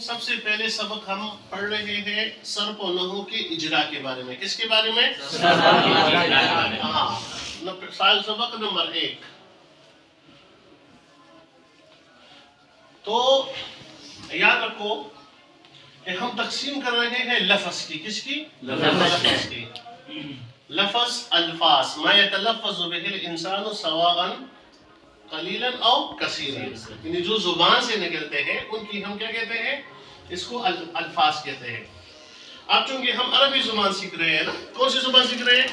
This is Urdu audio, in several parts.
سب سے پہلے سبق ہم پڑھ رہے ہیں صرف و نحو کے اجرا کے بارے میں. کس کے بارے میں؟ سبق نمبر 1. تو یاد رکھو کہ ہم تقسیم کر رہے ہیں لفظ کی. کس کی؟ لفظ کی. لفظ الفاظ ما يتلفظ به الانسان سواء قلیلا او کثیرا، یعنی جو زبان سے نکلتے ہیں ان کی ہم کیا کہتے ہیں؟ اس کو الفاظ کہتے ہیں. اب چونکہ ہم عربی زبان سیکھ رہے ہیں نا، کون سی زبان سیکھ رہے ہیں؟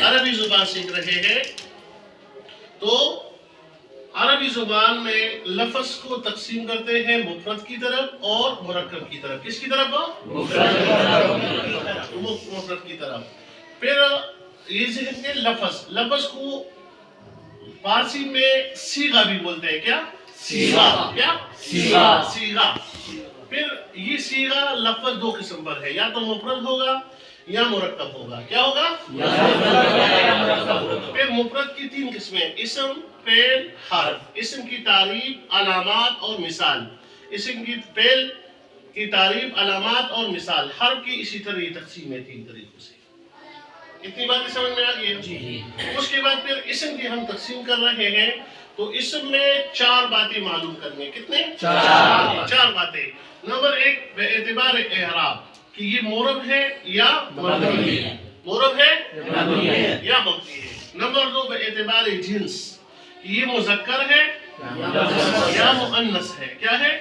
عربی زبان سیکھ رہے ہیں. تو عربی زبان میں لفظ کو تقسیم کرتے ہیں مفرد کی طرف اور مرکب کی طرف. کس کی طرف؟ مفرد کی طرف. پھر یہ ذہن کے لفظ کو فارسی میں صیغہ بھی بولتے ہیں. کیا؟ صیغہ. کیا؟ صیغہ. پھر یہ صیغہ لفظ دو قسم پر ہے، یا تو مفرد ہوگا یا مرکب ہوگا. کیا ہوگا؟ پھر مفرد کی 3 قسمیں: اسم، فعل، حرف. اسم کی تعریف، علامات اور مثال. اسم کی فعل کی تعریف، علامات اور مثال. حرف کی اسی طرح یہ تقسیم ہے 3 طریقوں سے. اتنی باتیں سمجھ میں آ گئی ہے؟ جی. اس کے بعد پھر اسم کی ہم تقسیم کر رہے ہیں. تو اسم میں 4 باتیں معلوم کرنی. کتنے؟ 4 باتیں. نمبر 1 بے اعتبار اعراب کہ یہ معرب ہے یا مبنی ہے. معرب ہے یا مبنی ہے. نمبر 2 بے اعتبار جنس، یہ مذکر ہے یا مؤنث ہے. کیا ہے؟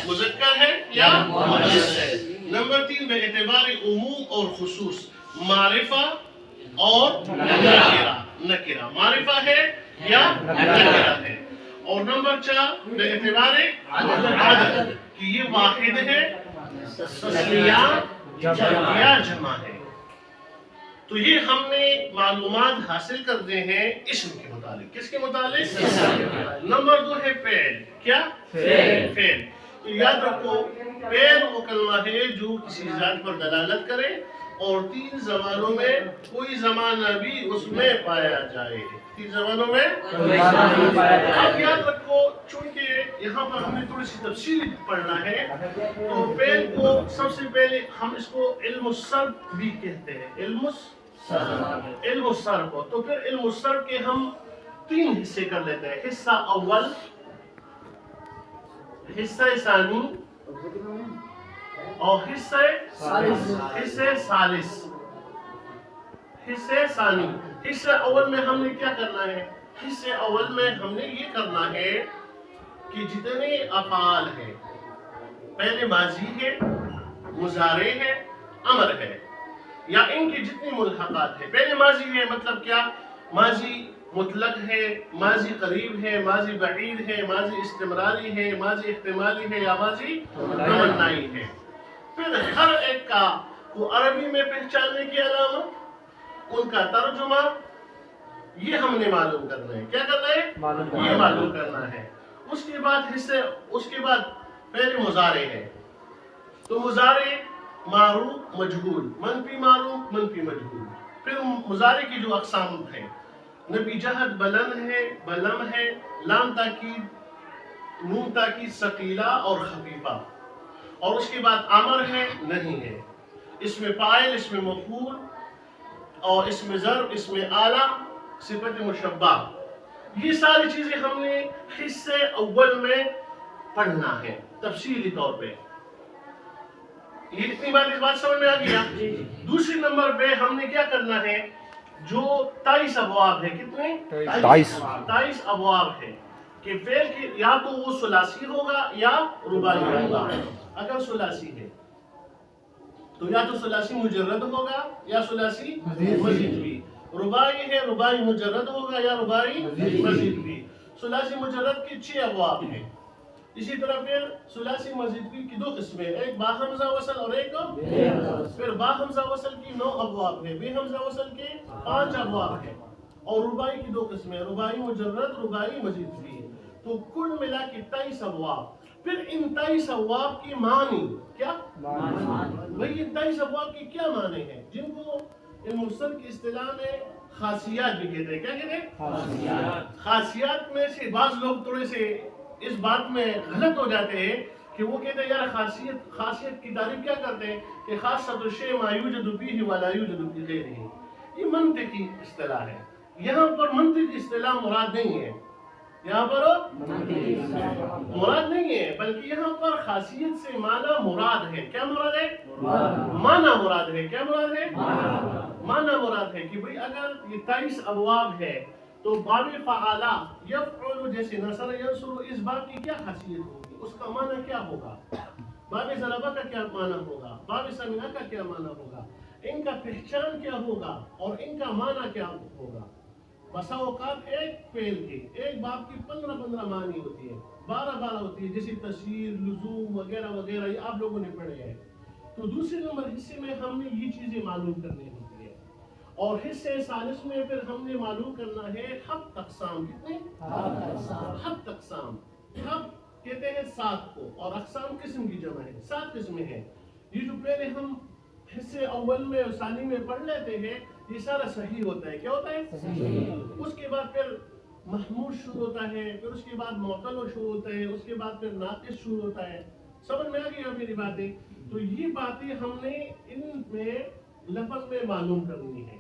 مذکر ہے یا مؤنث ہے. نمبر 3 بے اعتبار عموم اور خصوص، معرفہ اور نکرہ. معرفہ ہے یا نکرہ ہے. اور نمبر 4 بے اعتبار عدد کہ یہ واحد ہے، تثنیہ یا جمع ہے. تو یہ ہم نے معلومات حاصل کرتے ہیں اسم کے متعلق. کس کے متعلق؟ نمبر 2 ہے فعل. کیا؟ فعل. تو یاد رکھو فعل وہ کلمہ ہے جو کسی ذات پر دلالت کرے اور 3 زبانوں میں کوئی زمانہ بھی اس میں پایا جائے. 3 زبانوں میں اب یاد رکھو، چونکہ یہاں پر ہمیں تھوڑی سی تفصیل پڑھنا ہے، تو فعل کو سب سے پہلے ہم اس کو علم الصرف بھی کہتے ہیں. علم الصرف. تو پھر علم الصرف کے ہم 3 حصے کر لیتے ہیں: حصہ اول، حصہ ثانی اور حصہ ثالث. حصہ ثانی. حصہ اول میں ہم نے کیا کرنا ہے؟ حصے اول میں ہم نے یہ کرنا ہے کہ جتنے افعال ہیں، پہلے ماضی ہے، مضارع ہے، امر ہے، یا ان کی جتنی ملحقات ہیں. پہلے ماضی ہے مطلب کیا؟ ماضی مطلق ہے، ماضی قریب ہے، ماضی بعید ہے، ماضی استمراری ہے، ماضی احتمالی ہے، یا ماضی تمنائی ہے. پھر ہر ایک کا کو عربی میں پہچاننے کی علامت، ان کا ترجمہ، یہ ہم نے معلوم کرنا ہے. کیا کرنا ہے؟ یہ معلوم کرنا ہے. اس کے بعد پہلے مضارع ہے. تو مضارع معروف، مجہول، منفی معروف، منفی مجہول. پھر مضارع کی جو اقسام ہیں: نبی جہد، بلند ہے، بلم ہے، لام تاکید، نون تاکید ثقیلہ اور خفیفہ. اور اس کے بعد امر ہے، نہیں ہے، اس میں فاعل، اس میں مفعول، اور اس میں ظرف، اس میں آلہ، صفت مشبہ. یہ ساری چیزیں ہم نے حصے اول میں پڑھنا ہے تفصیلی طور پہ. یہ اتنی بات اس بات سمجھ میں آ گیا؟ دوسری نمبر پہ ہم نے کیا کرنا ہے؟ جو 23 ابواب ہے. کتنے؟ 23 ابواب ہے کہ فعل کی یا تو وہ ثلاثی ہوگا یا رباعی ہوگا. اگر ثلاثی ہے تو یا تو ثلاثی مجرد ہوگا یا ثلاثی مزید بھی. رباعی ہے، رباعی مجرد ہوگا یا رباعی مزید بھی. ثلاثی مجرد کی 6 ابواب ہیں. اسی طرح پھر ثلاثی مزید بھی کی 2 قسمیں، ایک با حمزہ وصل اور ایک پھر با حمزہ وصل کی 9 ابواب ہے، بے حمزہ وصل کے 5 ابواب ہیں. اور رباعی کی 2 قسمیں، رباعی مجرد، رباعی مزید بھی. تو کل ملا کے 23 ابواب. پھر ان 23 ابواب کی معنی کیا؟ بھئی ان 23 ابواب کی کیا معنی ہیں، جن کو علم الصرف کی اصطلاح میں خاصیات بھی کہتے ہیں. کیا کہتے ہیں؟ خاصیات میں سے بعض لوگ تھوڑے سے اس بات میں غلط ہو جاتے ہیں کہ وہ کہتے ہیں یار خاصیت کی تعریف کیا کرتے ہیں کہ خاصۃ الشیء ما یوجد فیہ ولا یوجد فی غیرہ. یہ منطقی اصطلاح ہے. یہاں پر منطق اصطلاح مراد نہیں ہے، یہاں پر مراد نہیں ہے، بلکہ یہاں پر خاصیت سے معنی مراد ہے. کیا مراد ہے؟ معنی مراد ہے. کیا مراد ہے؟ معنی مراد ہے کہ بھئی اگر یہ 23 ابواب ہے تو باب فعالہ یفعل جیسے نصر ینصر، اس باب کی کیا خاصیت ہوگی، اس کا معنی کیا ہوگا؟ باب ضربہ کا کیا معنی ہوگا؟ باب سمعہ کا کیا معنی ہوگا؟ ان کا پہچان کیا ہوگا اور ان کا معنی کیا ہوگا؟ بسا اوقات ایک فعل کی ایک باب کی 15 معنی ہوتی ہے، 12 ہوتی ہے، جیسے تشہیر، لزوم وغیرہ وغیرہ، یہ آپ لوگوں نے پڑھے ہیں. تو دوسرے نمبر حصے میں ہم نے یہ چیزیں معلوم کرنی ہوتی ہے، اور حصے ثالث میں پھر ہم نے معلوم کرنا ہے ہفت اقسام. کتنے؟ ہفت اقسام. ہفت کہتے ہیں 7 کو، اور اقسام قسم کی جمع ہے، 7 قسمیں ہیں. یہ جو پہلے ہم حصے اول میں اور ثانی میں پڑھ لیتے ہیں یہ سارا صحیح ہوتا ہے. کیا ہوتا ہے؟ صحیح. اس کے بعد پھر محمود شروع ہوتا ہے، پھر اس کے بعد معتل شروع ہوتا ہے، اس کے بعد پھر ناقص شروع ہوتا ہے. سمجھ میں آ گئی میری باتیں؟ تو یہ باتیں ہم نے ان میں لفظ میں معلوم کرنی ہے.